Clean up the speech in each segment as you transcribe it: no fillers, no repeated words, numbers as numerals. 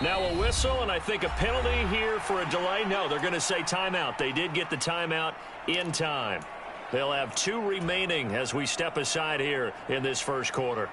Now a whistle, and I think a penalty here for a delay. No, they're going to say timeout. They did get the timeout in time. They'll have 2 remaining as we step aside here in this first quarter.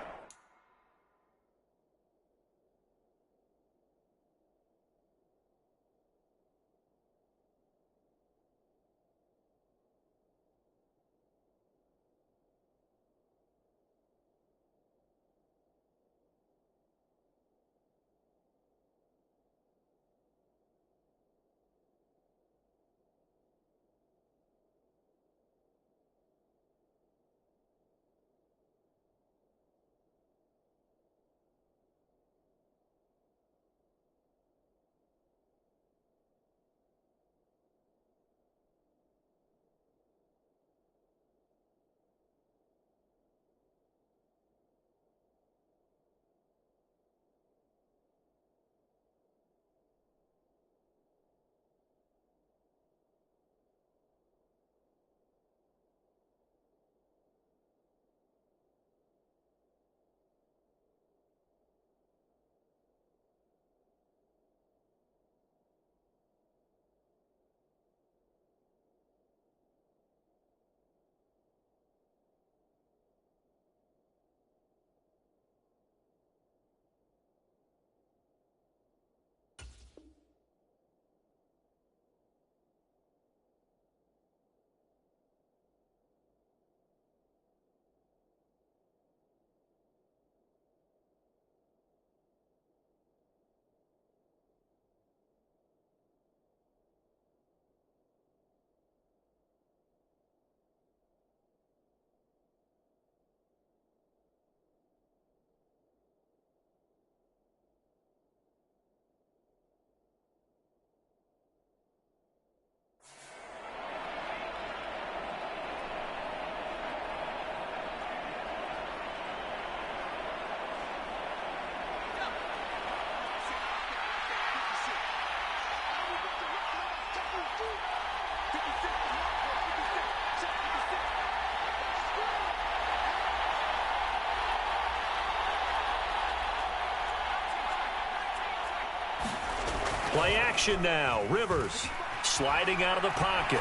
Play action now. Rivers sliding out of the pocket.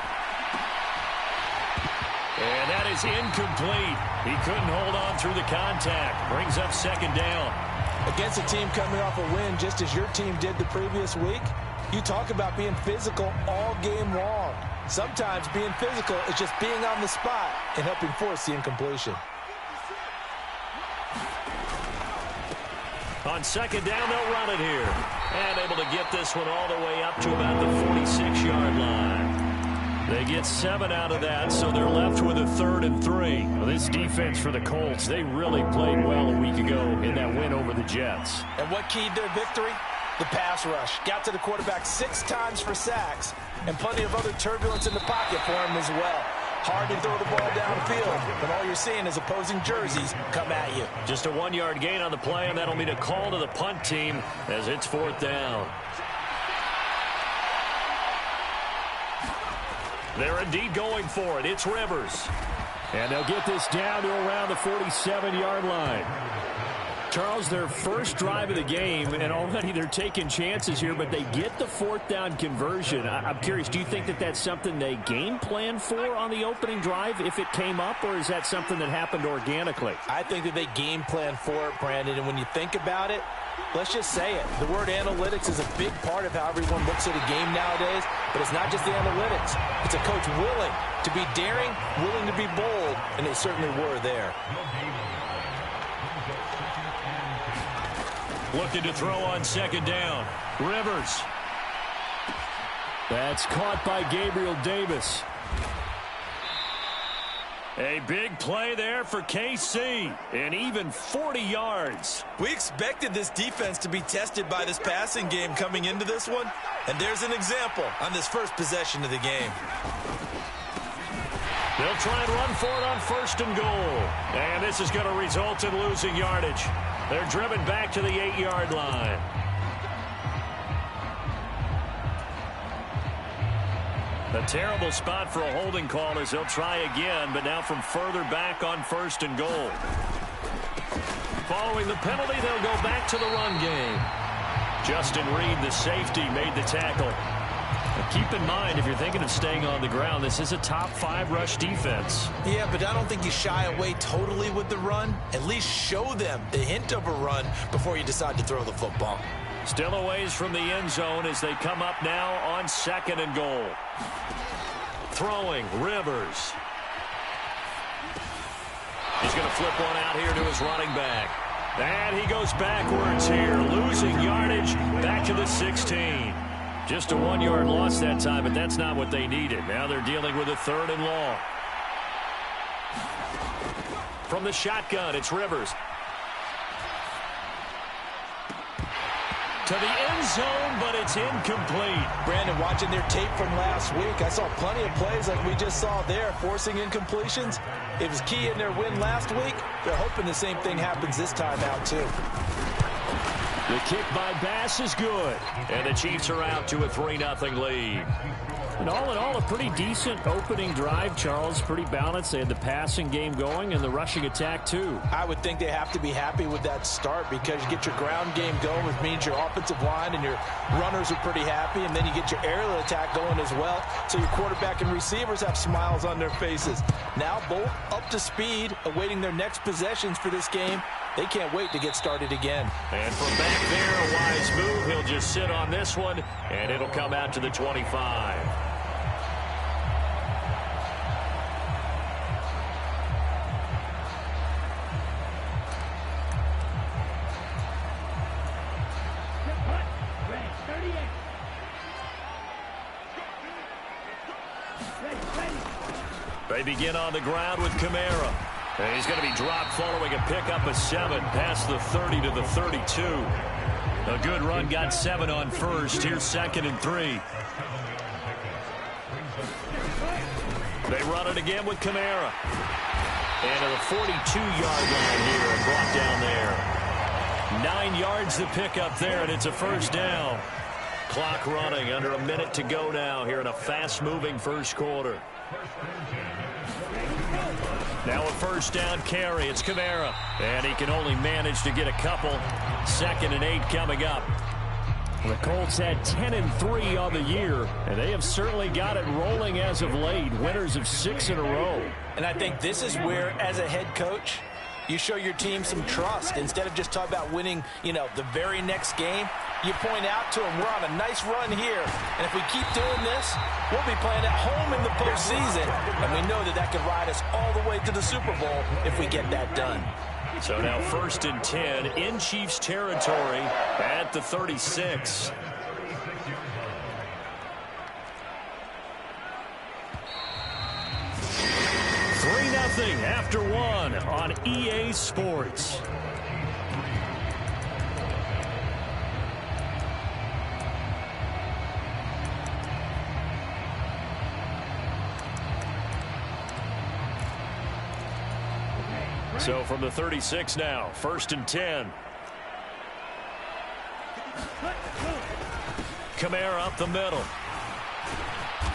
And that is incomplete. He couldn't hold on through the contact. Brings up second down. Against a team coming off a win just as your team did the previous week, you talk about being physical all game long. Sometimes being physical is just being on the spot and helping force the incompletion. On second down, they'll run it here. And able to get this one all the way up to about the 46-yard line. They get 7 out of that, so they're left with a 3rd and 3. Well, this defense for the Colts, they really played well a week ago in that win over the Jets. And what keyed their victory? The pass rush. Got to the quarterback 6 times for sacks, and plenty of other turbulence in the pocket for him as well. Hard to throw the ball downfield, but all you're seeing is opposing jerseys come at you. Just a 1-yard gain on the play, and that'll mean a call to the punt team as it's 4th down. They're indeed going for it. It's Rivers. And they'll get this down to around the 47-yard line. Charles, their first drive of the game, and already they're taking chances here, but they get the 4th down conversion. I'm curious, do you think that that's something they game plan for on the opening drive if it came up, or is that something that happened organically? I think that they game plan for it, Brandon, and when you think about it, let's just say it. The word analytics is a big part of how everyone looks at a game nowadays, but it's not just the analytics. It's a coach willing to be daring, willing to be bold, and they certainly were there. Looking to throw on second down. Rivers. That's caught by Gabriel Davis. A big play there for KC, and even 40 yards. We expected this defense to be tested by this passing game coming into this one, and there's an example on this first possession of the game. They'll try and run for it on 1st and goal, and this is going to result in losing yardage. They're driven back to the 8-yard line. A terrible spot for a holding call as they'll try again, but now from further back on 1st and goal. Following the penalty, they'll go back to the run game. Justin Reed, the safety, made the tackle. Now keep in mind, if you're thinking of staying on the ground, this is a top 5 rush defense. Yeah, but I don't think you shy away totally with the run. At least show them the hint of a run before you decide to throw the football. Still a ways from the end zone as they come up now on 2nd and goal. Throwing, Rivers. He's going to flip one out here to his running back. And he goes backwards here, losing yardage back to the 16. Just a 1-yard loss that time, but that's not what they needed. Now they're dealing with a 3rd and long. From the shotgun, it's Rivers. To the end zone, but it's incomplete. Brandon, watching their tape from last week, I saw plenty of plays like we just saw there, forcing incompletions. It was key in their win last week. They're hoping the same thing happens this time out, too. The kick by Bass is good. And the Chiefs are out to a 3-0 lead. And all in all, a pretty decent opening drive, Charles. Pretty balanced. They had the passing game going and the rushing attack, too. I would think they have to be happy with that start because you get your ground game going, which means your offensive line and your runners are pretty happy, and then you get your aerial attack going as well, so your quarterback and receivers have smiles on their faces. Now both up to speed, awaiting their next possessions for this game. They can't wait to get started again. And from back there, a wise move. He'll just sit on this one, and it'll come out to the 25. They begin on the ground with Kamara. And he's going to be dropped following a pickup of 7 past the 30 to the 32. A good run, got 7 on first. Here's 2nd and 3. They run it again with Kamara. And to the 42-yard line here and brought down there. 9 yards the pickup there, and it's a first down. Clock running, under a minute to go now here in a fast-moving first quarter. Now a first down carry. It's Kamara. And he can only manage to get a couple. 2nd and 8 coming up. The Colts had 10-3 on the year, and they have certainly got it rolling as of late. Winners of 6 in a row. And I think this is where, as a head coach, you show your team some trust. Instead of just talking about winning, the very next game, you point out to them, we're on a nice run here. And if we keep doing this, we'll be playing at home in the postseason. And we know that can ride us all the way to the Super Bowl if we get that done. So now 1st and 10 in Chiefs territory at the 36. Nothing after 1 on EA Sports. So from the 36 now, 1st and 10. Kamara up the middle.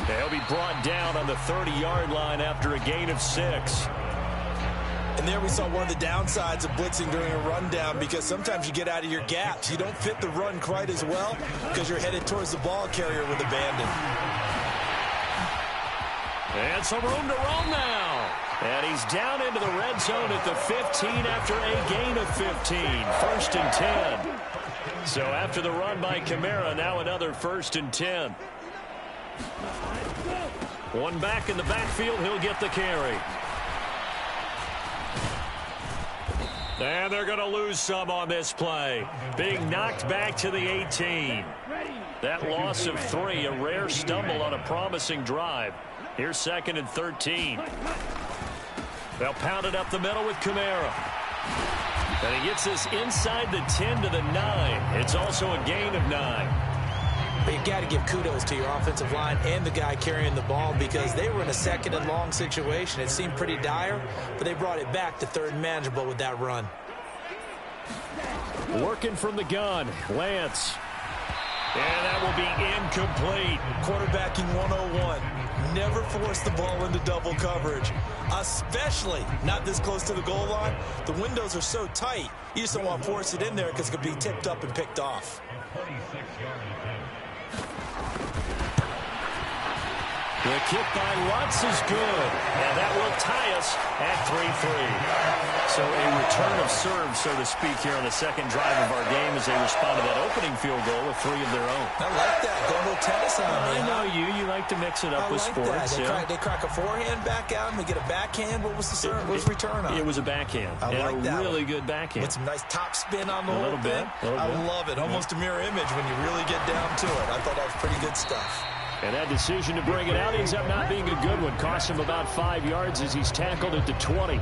They'll be brought down on the 30-yard line after a gain of 6. And there we saw one of the downsides of blitzing during a rundown, because sometimes you get out of your gaps. You don't fit the run quite as well because you're headed towards the ball carrier with abandon. And some room to roam now. And he's down into the red zone at the 15 after a gain of 15. 1st and 10. So after the run by Kamara, now another 1st and 10. One back in the backfield, he'll get the carry. And they're going to lose some on this play. Being knocked back to the 18. That loss of 3, a rare stumble on a promising drive. Here's 2nd and 13. They'll pound it up the middle with Kamara. And he gets this inside the 10 to the 9. It's also a gain of 9. But you got to give kudos to your offensive line and the guy carrying the ball, because they were in a 2nd and long situation. It seemed pretty dire, but they brought it back to 3rd and manageable with that run. Working from the gun, Lance. And that will be incomplete. Quarterbacking 101. Never force the ball into double coverage, especially not this close to the goal line. The windows are so tight, you just don't want to force it in there because it could be tipped up and picked off. The kick by Lutz is good, and that will tie us at 3-3. So a return of serve, so to speak, here on the second drive of our game as they respond to that opening field goal with 3 of their own. I like that. Going a little tennis on me. I know you. You like to mix it up with sports. They crack a forehand back out and we get a backhand. What was the serve? What was return on? It was a backhand. I like that. Really good backhand. With some nice top spin on the whole little bit. I love it. Almost a mirror image when you really get down to it. I thought that was pretty good stuff. And that decision to bring it out ends up not being a good one. Cost him about 5 yards as he's tackled at the 20.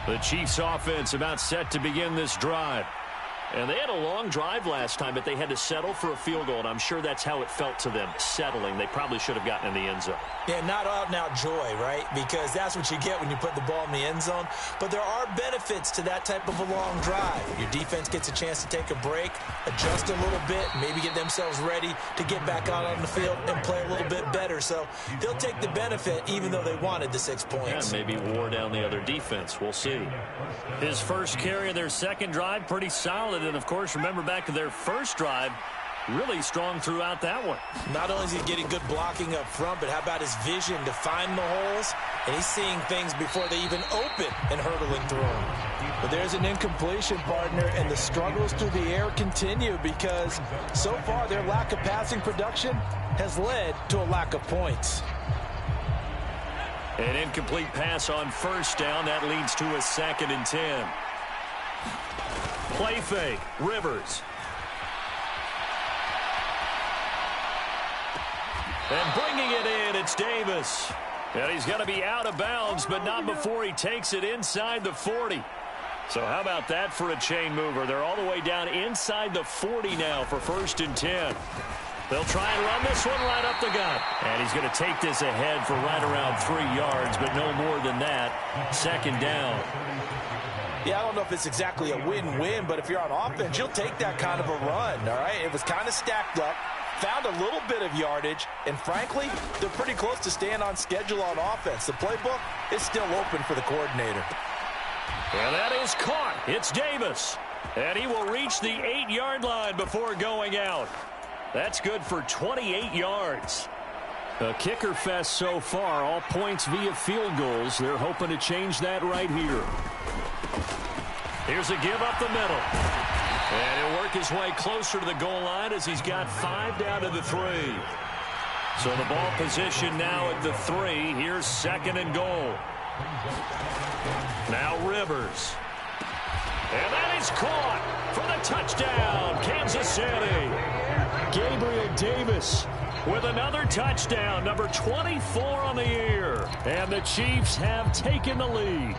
The Chiefs offense about set to begin this drive. And they had a long drive last time, but they had to settle for a field goal, and I'm sure that's how it felt to them, settling. They probably should have gotten in the end zone. Yeah, not out-and-out joy, right? Because that's what you get when you put the ball in the end zone. But there are benefits to that type of a long drive. Your defense gets a chance to take a break, adjust a little bit, maybe get themselves ready to get back out on the field and play a little bit better. So they'll take the benefit even though they wanted the 6 points. Yeah, maybe wore down the other defense. We'll see. His first carry of their second drive, pretty solid. And, of course, remember back to their first drive, really strong throughout that one. Not only is he getting good blocking up front, but how about his vision to find the holes? And he's seeing things before they even open and hurdling through them. But there's an incompletion, partner, and the struggles through the air continue because so far their lack of passing production has led to a lack of points. An incomplete pass on first down. That leads to a 2nd and 10. Play fake. Rivers. And bringing it in, it's Davis. And he's going to be out of bounds, but not before he takes it inside the 40. So how about that for a chain mover? They're all the way down inside the 40 now for 1st and 10. They'll try and run this one right up the gut. And he's going to take this ahead for right around 3 yards, but no more than that. 2nd down. Yeah, I don't know if it's exactly a win-win, but if you're on offense, you'll take that kind of a run, all right? It was kind of stacked up, found a little bit of yardage, and frankly, they're pretty close to staying on schedule on offense. The playbook is still open for the coordinator. And that is caught. It's Davis. And he will reach the 8-yard line before going out. That's good for 28 yards. A kicker fest so far, all points via field goals. They're hoping to change that right here. Here's a give up the middle. And he'll work his way closer to the goal line as he's got 5 down to the 3. So the ball position now at the 3. Here's 2nd and goal. Now Rivers. And that is caught for the touchdown, Kansas City. Gabriel Davis with another touchdown, number 24 on the year. And the Chiefs have taken the lead.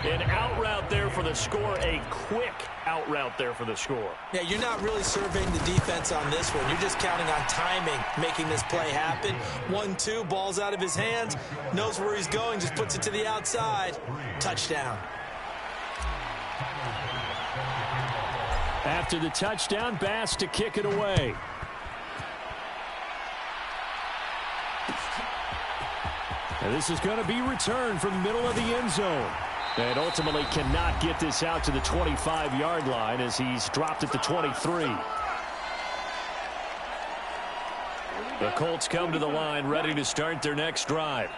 An out route there for the score, a quick out route there for the score. Yeah, you're not really surveying the defense on this one. You're just counting on timing, making this play happen. 1-2, ball's out of his hands, knows where he's going, just puts it to the outside. Touchdown. After the touchdown, Bass to kick it away. And this is going to be returned from the middle of the end zone. And ultimately cannot get this out to the 25-yard line as he's dropped at the 23. The Colts come to the line ready to start their next drive.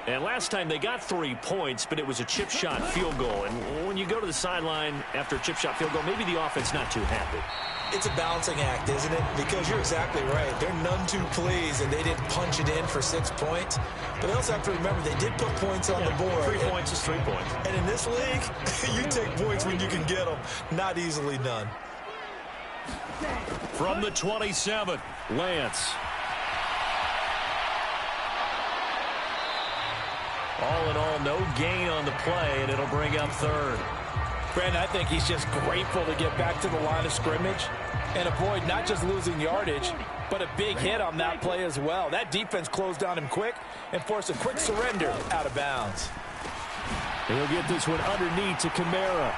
And last time they got 3 points, but it was a chip shot field goal. And when you go to the sideline after a chip shot field goal, maybe the offense not too happy. It's a balancing act, isn't it? Because you're exactly right. They're none too pleased, and they didn't punch it in for 6 points. But they also have to remember they did put points on the board. 3 points is 3 points. And in this league, you take points when you can get them. Not easily done. From the 27, Lance. All in all, no gain on the play, and it'll bring up 3rd. Brandon, I think he's just grateful to get back to the line of scrimmage and avoid not just losing yardage, but a big hit on that play as well. That defense closed on him quick and forced a quick surrender out of bounds. He'll get this one underneath to Kamara.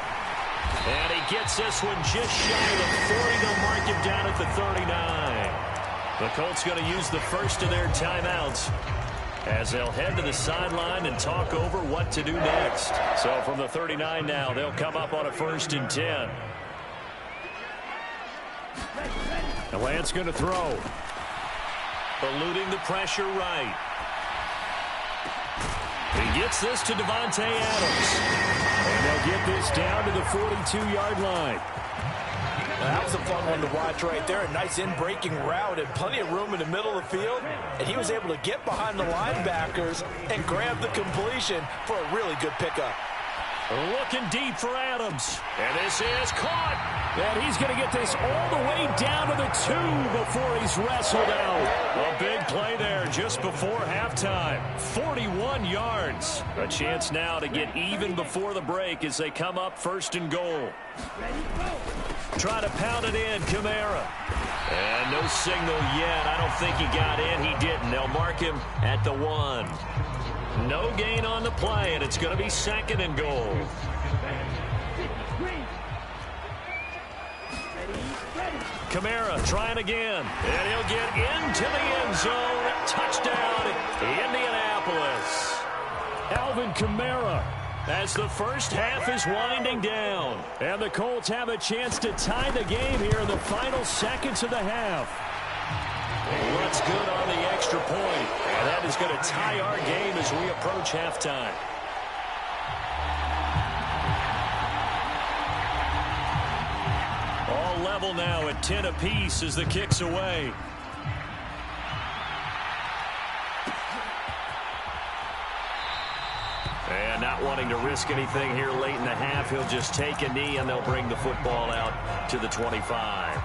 And he gets this one just shy of the 40. They'll mark him down at the 39. The Colts going to use the first of their timeouts as they'll head to the sideline and talk over what to do next. So from the 39 now, they'll come up on a 1st and 10. And Lance going to throw. Eluding the pressure right. He gets this to Davante Adams. And they'll get this down to the 42-yard line. That was a fun one to watch right there. A nice in-breaking route and plenty of room in the middle of the field. And he was able to get behind the linebackers and grab the completion for a really good pickup. Looking deep for Adams. And this is caught. And he's going to get this all the way down to the 2 before he's wrestled out. A big play there just before halftime. 41 yards. A chance now to get even before the break as they come up 1st and goal. Try to pound it in, Kamara. And no signal yet. I don't think he got in. He didn't. They'll mark him at the 1. No gain on the play, and it's going to be 2nd and goal. Kamara trying again, and he'll get into the end zone. Touchdown, Indianapolis. Alvin Kamara, as the first half is winding down. And the Colts have a chance to tie the game here in the final seconds of the half. What's good on the extra point? And that is going to tie our game as we approach halftime. All level now at 10 apiece as the kick's away. And not wanting to risk anything here late in the half, he'll just take a knee and they'll bring the football out to the 25.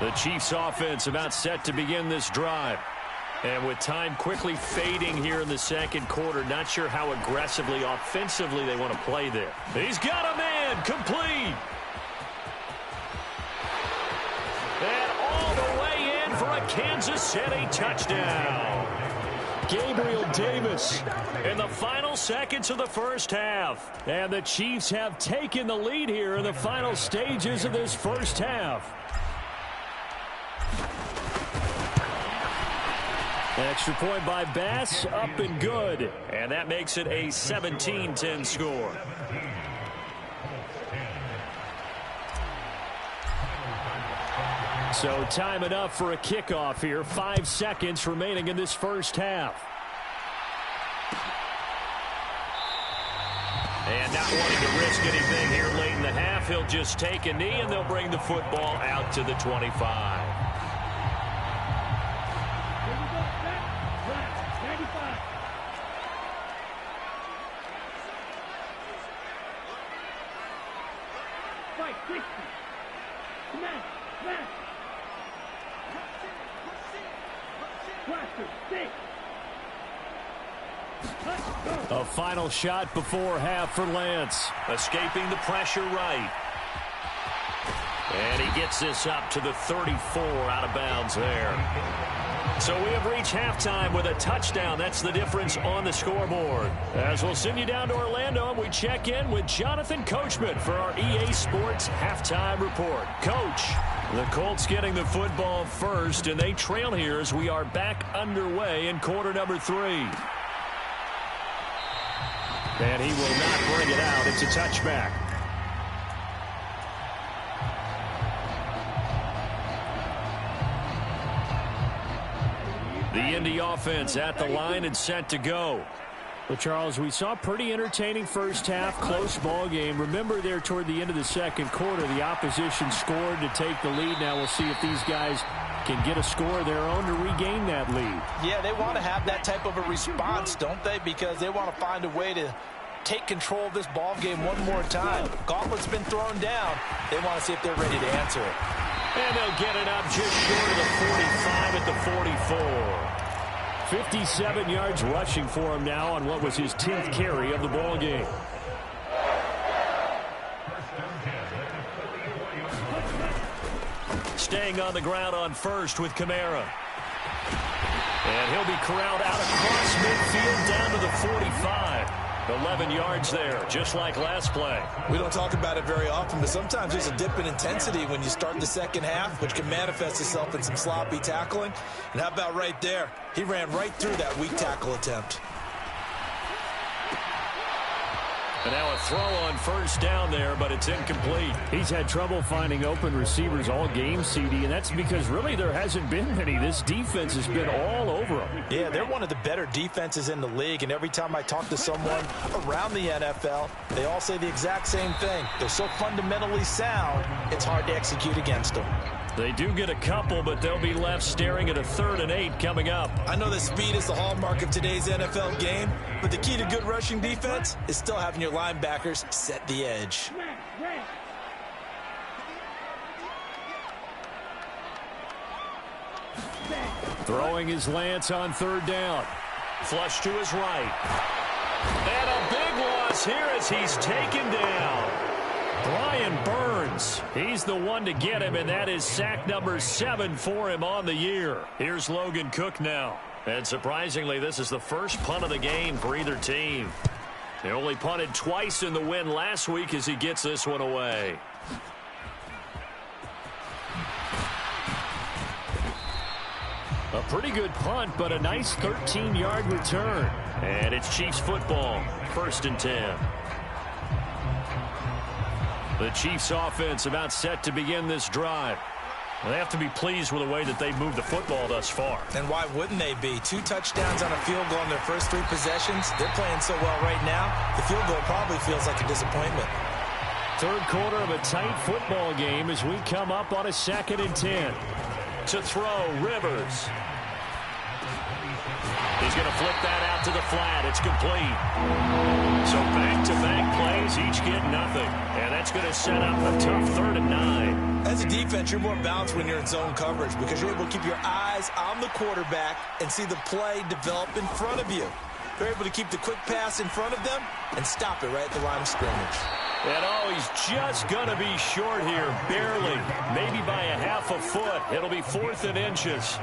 The Chiefs offense about set to begin this drive. And with time quickly fading here in the second quarter, not sure how aggressively, offensively they want to play there. He's got a man, complete. And all the way in for a Kansas City touchdown. Gabriel Davis in the final seconds of the first half. And the Chiefs have taken the lead here in the final stages of this first half. Extra point by Bass, up and good. And that makes it a 17-10 score. So time enough for a kickoff here. 5 seconds remaining in this first half. And not wanting to risk anything here late in the half, he'll just take a knee and they'll bring the football out to the 25. A final shot before half for Lance. Escaping the pressure right. And he gets this up to the 34, out of bounds there. So we have reached halftime with a touchdown. That's the difference on the scoreboard. As we'll send you down to Orlando, and we check in with Jonathan Coachman for our EA Sports Halftime Report. Coach, the Colts getting the football first, and they trail here as we are back underway in quarter number 3. And he will not bring it out. It's a touchback. The Indy offense at the line and set to go. Well, Charles, we saw a pretty entertaining first half, close ball game. Remember there toward the end of the second quarter, the opposition scored to take the lead. Now we'll see if these guys can get a score of their own to regain that lead. Yeah, they want to have that type of a response, don't they? Because they want to find a way to take control of this ball game one more time. Gauntlet's been thrown down. They want to see if they're ready to answer it. And they'll get it up just short of the 45 at the 44. 57 yards rushing for him now on what was his 10th carry of the ball game. Staying on the ground on first with Kamara. And he'll be corralled out across midfield down to the 45. 11 yards there, just like last play. We don't talk about it very often, but sometimes there's a dip in intensity when you start the second half, which can manifest itself in some sloppy tackling. And how about right there? He ran right through that weak tackle attempt. And now a throw on first down there, but it's incomplete. He's had trouble finding open receivers all game, CD, and that's because really there hasn't been many. This defense has been all over them. Yeah, they're one of the better defenses in the league, and every time I talk to someone around the NFL, they all say the exact same thing. They're so fundamentally sound, it's hard to execute against them. They do get a couple, but they'll be left staring at a 3rd and 8 coming up. I know that speed is the hallmark of today's NFL game, but the key to good rushing defense is still having your linebackers set the edge. Throwing his Lance on 3rd down. Flush to his right. And a big loss here as he's taken down. Brian Burns, he's the one to get him, and that is sack number 7 for him on the year. Here's Logan Cook now. And surprisingly, this is the first punt of the game for either team. They only punted twice in the win last week as he gets this one away. A pretty good punt, but a nice 13-yard return. And it's Chiefs football, 1st and 10. The Chiefs offense about set to begin this drive. Well, they have to be pleased with the way that they've moved the football thus far. And why wouldn't they be? 2 touchdowns on a field goal in their first 3 possessions. They're playing so well right now, the field goal probably feels like a disappointment. 3rd quarter of a tight football game as we come up on a 2nd and 10. To throw, Rivers. He's going to flip that out to the flat. It's complete. So back-to-back plays, each get nothing. And that's going to set up a tough 3rd and 9. As a defense, you're more balanced when you're in zone coverage because you're able to keep your eyes on the quarterback and see the play develop in front of you. They're able to keep the quick pass in front of them and stop it right at the line of scrimmage. And he's just going to be short here, barely, maybe by a half a foot. It'll be 4th and inches.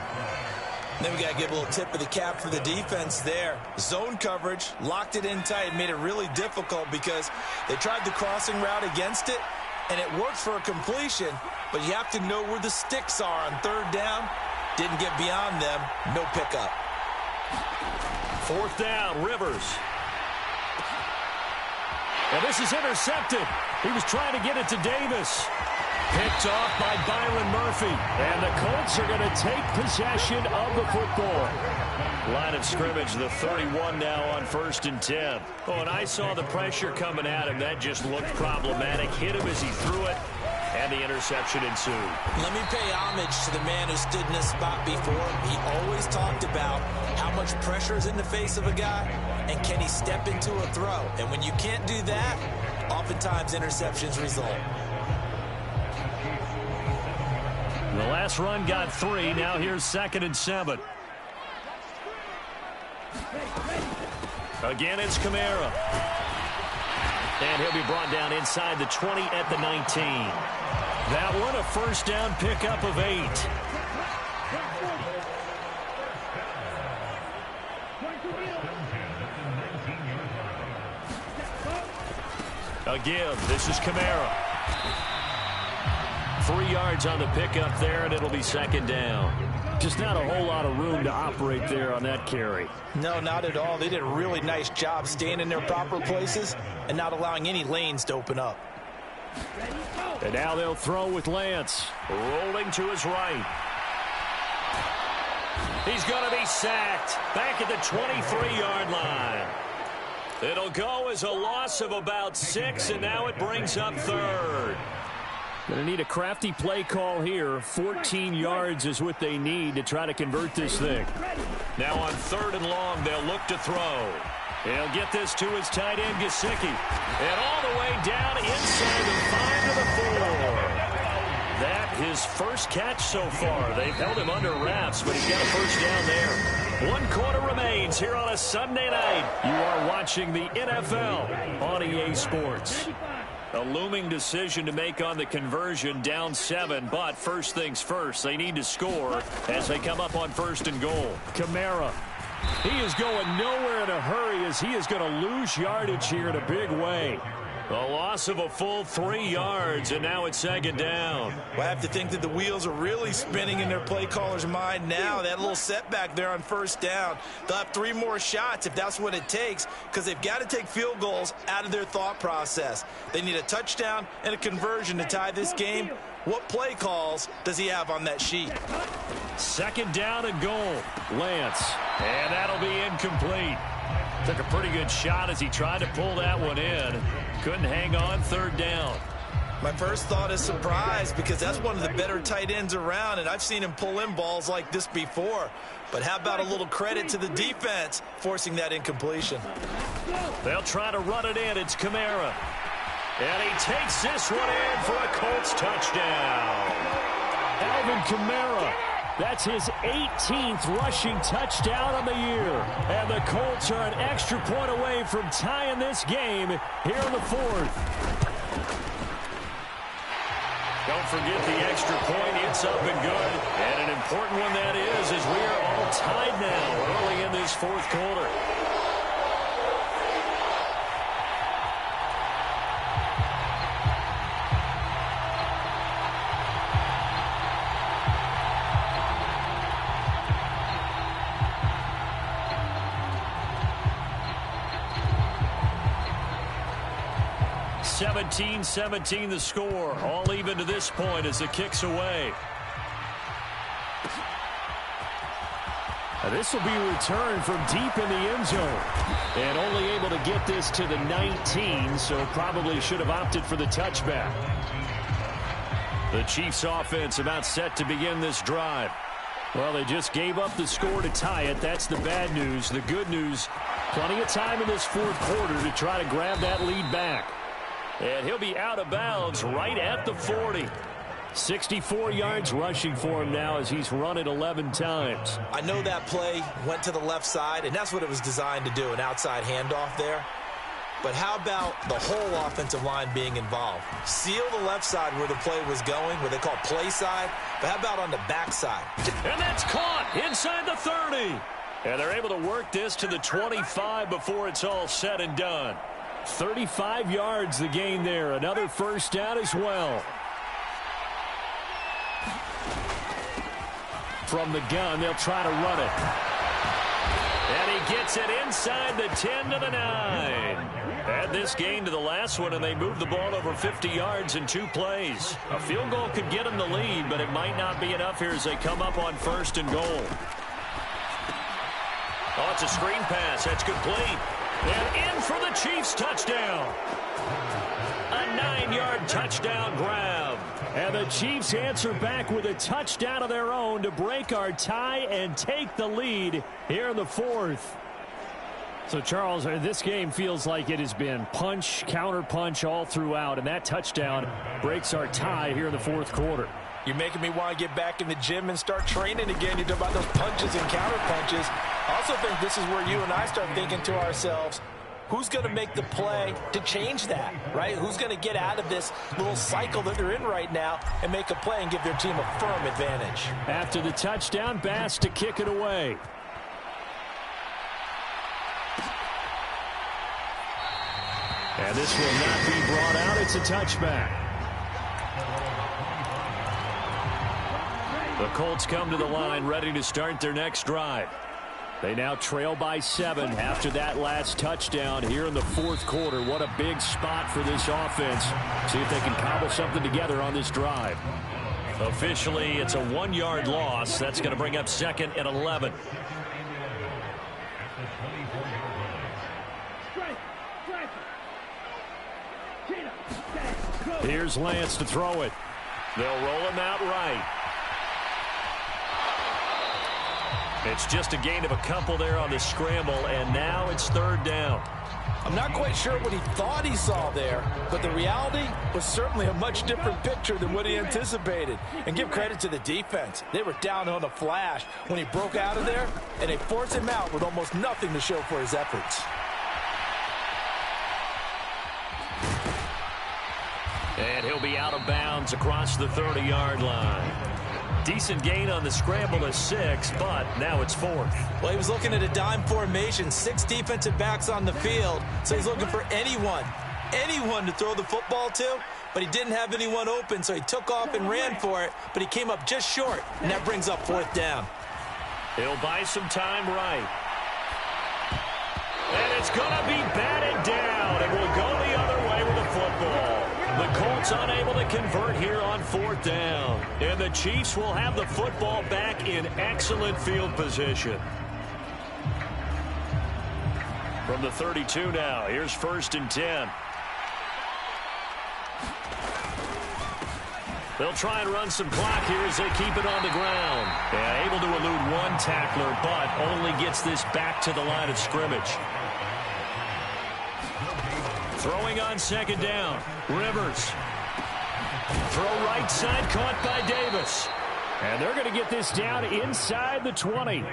Then we got to give a little tip of the cap for the defense there. Zone coverage, locked it in tight, made it really difficult because they tried the crossing route against it, and it worked for a completion, but you have to know where the sticks are on 3rd down. Didn't get beyond them, no pickup. 4th down, Rivers. And this is intercepted. He was trying to get it to Davis. Picked off by Byron Murphy. And the Colts are going to take possession of the football. Line of scrimmage, the 31 now on 1st and 10. Oh, and I saw the pressure coming at him. That just looked problematic. Hit him as he threw it, and the interception ensued. Let me pay homage to the man who stood in this spot before. He always talked about how much pressure is in the face of a guy, and can he step into a throw. And when you can't do that, oftentimes interceptions result. The last run got 3. Now here's 2nd and 7. Again, it's Kamara. And he'll be brought down inside the 20 at the 19. That one, a 1st down pickup of 8. Again, this is Kamara. 3 yards on the pickup there, and it'll be 2nd down. Just not a whole lot of room to operate there on that carry. No, not at all. They did a really nice job staying in their proper places and not allowing any lanes to open up. And now they'll throw with Lance. Rolling to his right. He's going to be sacked back at the 23-yard line. It'll go as a loss of about 6, and now it brings up 3rd. Going to need a crafty play call here. 14 yards is what they need to try to convert this thing. Now on 3rd and long, they'll look to throw. He'll get this to his tight end, Gesicki. And all the way down inside the 5 to the 4. That his first catch so far. They've held him under wraps, but he's got a 1st down there. 1 quarter remains here on a Sunday night. You are watching the NFL on EA Sports. A looming decision to make on the conversion, down 7, but first things first, they need to score as they come up on 1st and goal. Kamara He is going nowhere in a hurry as he is going to lose yardage here in a big way. A loss of a full 3 yards, and now it's second down. Well, I have to think that the wheels are really spinning in their play caller's mind now. That little setback there on first down. They'll have 3 more shots if that's what it takes, because they've got to take field goals out of their thought process. They need a touchdown and a conversion to tie this game. What play calls does he have on that sheet? Second down and goal. Lance. And that'll be incomplete. Took a pretty good shot as he tried to pull that one in. Couldn't hang on third down. My first thought is surprise, because that's one of the better tight ends around, and I've seen him pull in balls like this before. But how about a little credit to the defense forcing that incompletion? They'll try to run it in. It's Kamara. And he takes this one in for a Colts touchdown. Alvin Kamara. That's his 18th rushing touchdown on the year. And the Colts are an extra point away from tying this game here in the 4th. Don't forget the extra point. It's up and good. And an important one that is, as we are all tied now early in this 4th quarter. (17-17) the score. All even to this point as the kick's away. This will be returned from deep in the end zone. And only able to get this to the 19, so probably should have opted for the touchback. The Chiefs offense about set to begin this drive. Well, they just gave up the score to tie it. That's the bad news. The good news, plenty of time in this 4th quarter to try to grab that lead back. And he'll be out of bounds right at the 40. 64 yards rushing for him now as he's run it 11 times. I know that play went to the left side, and that's what it was designed to do, an outside handoff there. But how about the whole offensive line being involved? Seal the left side where the play was going, where they call play side, but how about on the back side? And that's caught inside the 30. And they're able to work this to the 25 before it's all said and done. 35 yards the gain there. Another first down as well. From the gun, they'll try to run it. And he gets it inside the 10 to the 9. Add this gain to the last one, and they move the ball over 50 yards in 2 plays. A field goal could get them the lead, but it might not be enough here as they come up on 1st and goal. Oh, it's a screen pass. That's complete. And in for the Chiefs touchdown. A 9-yard touchdown grab. And the Chiefs answer back with a touchdown of their own to break our tie and take the lead here in the 4th. So, Charles, this game feels like it has been punch, counter punch all throughout, and that touchdown breaks our tie here in the 4th quarter. You're making me want to get back in the gym and start training again. You talk about those punches and counter punches. I also think this is where you and I start thinking to ourselves, who's going to make the play to change that, right? Who's going to get out of this little cycle that they're in right now and make a play and give their team a firm advantage? After the touchdown, Bass to kick it away. And this will not be brought out. It's a touchback. The Colts come to the line ready to start their next drive. They now trail by 7 after that last touchdown here in the 4th quarter. What a big spot for this offense. See if they can cobble something together on this drive. Officially, it's a 1-yard loss. That's going to bring up 2nd and 11. Here's Lance to throw it. They'll roll him out right. It's just a gain of a couple there on the scramble, and now it's 3rd down. I'm not quite sure what he thought he saw there, but the reality was certainly a much different picture than what he anticipated. And give credit to the defense. They were down on a flash when he broke out of there, and they forced him out with almost nothing to show for his efforts. And he'll be out of bounds across the 30-yard line. Decent gain on the scramble to 6, but now it's 4th. Well, he was looking at a dime formation, 6 defensive backs on the field, so he's looking for anyone to throw the football to, but he didn't have anyone open, so he took off and ran for it, but he came up just short, and that brings up 4th down. He'll buy some time right. And it's going to be batted down, and will go the other way with the football. The Colts unable to convert here on 4th down. And the Chiefs will have the football back in excellent field position. From the 32 now, here's 1st and 10. They'll try and run some clock here as they keep it on the ground. Yeah, able to elude one tackler, but only gets this back to the line of scrimmage. Throwing on 2nd down, Rivers. Throw right side, caught by Davis. And they're going to get this down inside the 20.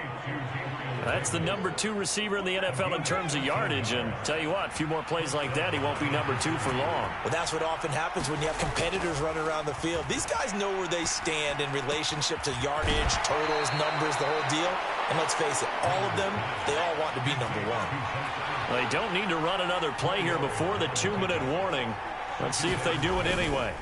That's the number 2 receiver in the NFL in terms of yardage. And tell you what, a few more plays like that, he won't be number 2 for long. Well, that's what often happens when you have competitors running around the field. These guys know where they stand in relationship to yardage, totals, numbers, the whole deal. And let's face it, all of them, they all want to be number 1. They don't need to run another play here before the 2-minute warning. Let's see if they do it anyway.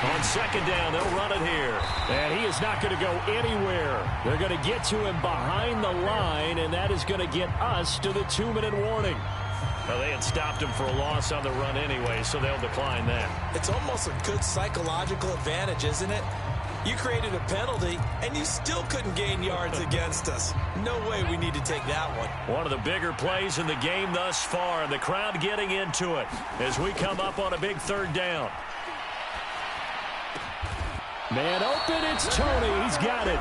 On 2nd down, they'll run it here. And he is not going to go anywhere. They're going to get to him behind the line, and that is going to get us to the 2-minute warning. Now, they had stopped him for a loss on the run anyway, so they'll decline that. It's almost a good psychological advantage, isn't it? You created a penalty, and you still couldn't gain yards against us. No way we need to take that one. One of the bigger plays in the game thus far, and the crowd getting into it as we come up on a big 3rd down. Man open, it's Tony. He's got it.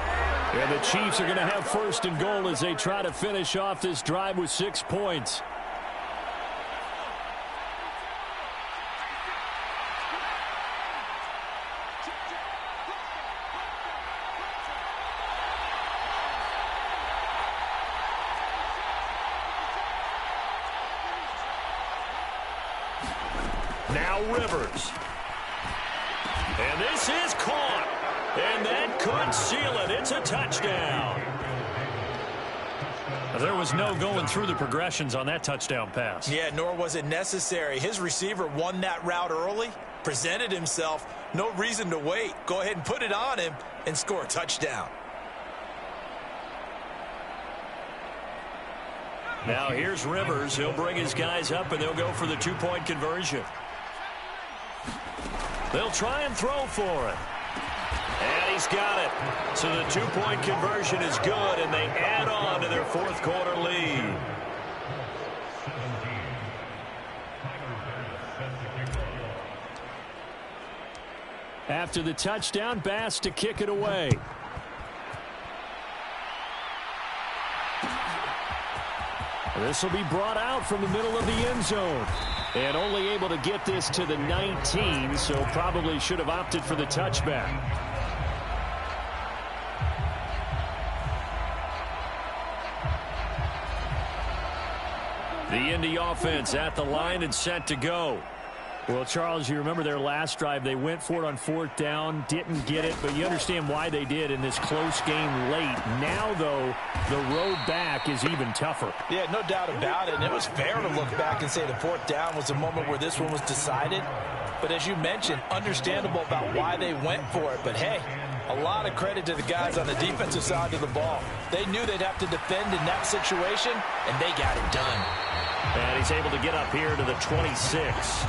And the Chiefs are going to have 1st and goal as they try to finish off this drive with 6 points. Now Rivers. And this is caught. And that could seal it. It's a touchdown. There was no going through the progressions on that touchdown pass. Yeah, nor was it necessary. His receiver won that route early, presented himself. No reason to wait. Go ahead and put it on him and score a touchdown. Now here's Rivers. He'll bring his guys up, and they'll go for the 2-point conversion. They'll try and throw for it. And he's got it. So the 2-point conversion is good, and they add on to their 4th quarter lead. After the touchdown, Bass to kick it away. This will be brought out from the middle of the end zone. And only able to get this to the 19, so probably should have opted for the touchback. The Indy offense at the line and set to go. Well, Charles, you remember their last drive. They went for it on 4th down, didn't get it, but you understand why they did in this close game late. Now, though, the road back is even tougher. Yeah, no doubt about it. And it was fair to look back and say the 4th down was the moment where this one was decided. But as you mentioned, understandable about why they went for it. But, hey, a lot of credit to the guys on the defensive side of the ball. They knew they'd have to defend in that situation, and they got it done. And he's able to get up here to the 26.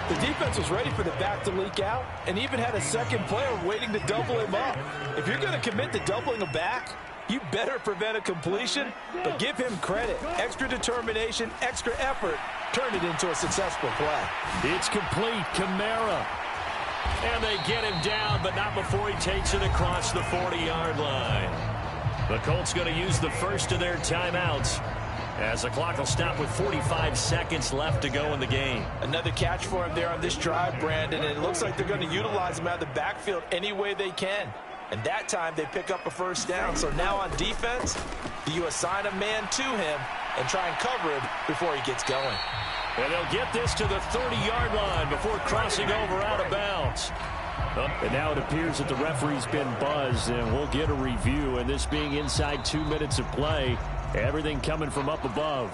The defense was ready for the back to leak out and even had a second player waiting to double him up. If you're going to commit to doubling a back, you better prevent a completion, but give him credit. Extra determination, extra effort, turn it into a successful play. It's complete. Kamara. And they get him down, but not before he takes it across the 40-yard line. The Colts going to use the first of their timeouts, as the clock will stop with 45 seconds left to go in the game. Another catch for him there on this drive, Brandon, and it looks like they're going to utilize him out of the backfield any way they can. And that time they pick up a 1st down. So now on defense, do you assign a man to him and try and cover him before he gets going? And they'll get this to the 30-yard line before crossing over out of bounds. And now it appears that the referee's been buzzed, and we'll get a review. And this being inside 2 minutes of play, everything coming from up above.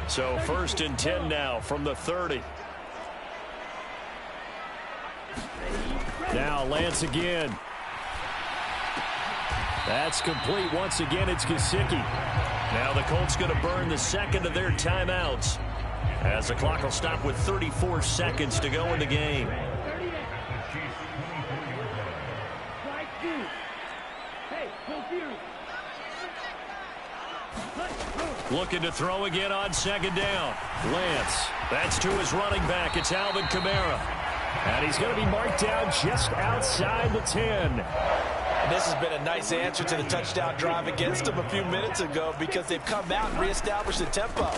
So 1st and 10 now from the 30. Now Lance again. That's complete. Once again, it's Gesicki. Now the Colts going to burn the second of their timeouts, as the clock will stop with 34 seconds to go in the game. Looking to throw again on 2nd down. Lance. That's to his running back. It's Alvin Kamara. And he's going to be marked down just outside the 10. And this has been a nice answer to the touchdown drive against them a few minutes ago, because they've come out and reestablished the tempo.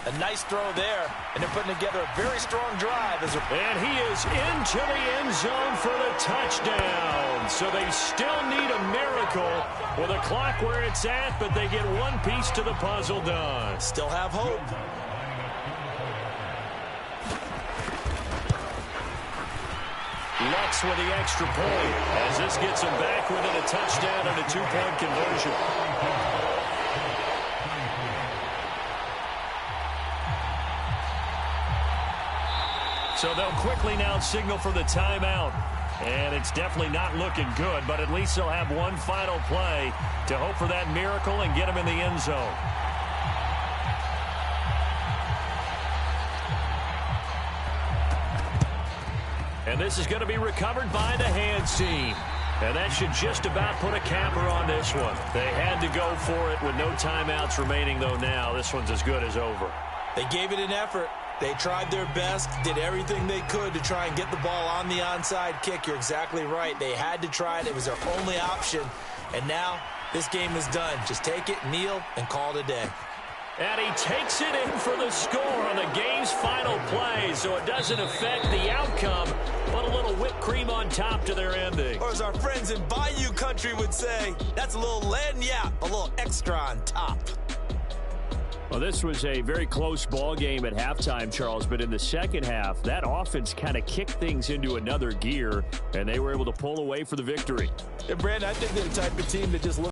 A nice throw there, and they're putting together a very strong drive. And he is into the end zone for the touchdown. So they still need a miracle with a clock where it's at, but they get one piece to the puzzle done. Still have hope. Lutz with the extra point, as this gets him back within a touchdown and a 2-point conversion. So they'll quickly now signal for the timeout. And it's definitely not looking good, but at least they'll have one final play to hope for that miracle and get him in the end zone. And this is going to be recovered by the hands team. And that should just about put a capper on this one. They had to go for it with no timeouts remaining, though. Now this one's as good as over. They gave it an effort. They tried their best, did everything they could to try and get the ball on the onside kick. You're exactly right. They had to try it. It was their only option. And now this game is done. Just take it, kneel, and call it a day. And he takes it in for the score on the game's final play, so it doesn't affect the outcome, but a little whipped cream on top to their ending. Or as our friends in Bayou country would say, that's a little lagniappe, a little extra on top. Well, this was a very close ball game at halftime, Charles, but in the second half, that offense kind of kicked things into another gear, and they were able to pull away for the victory. And Brandon, I think they're the type of team that just looks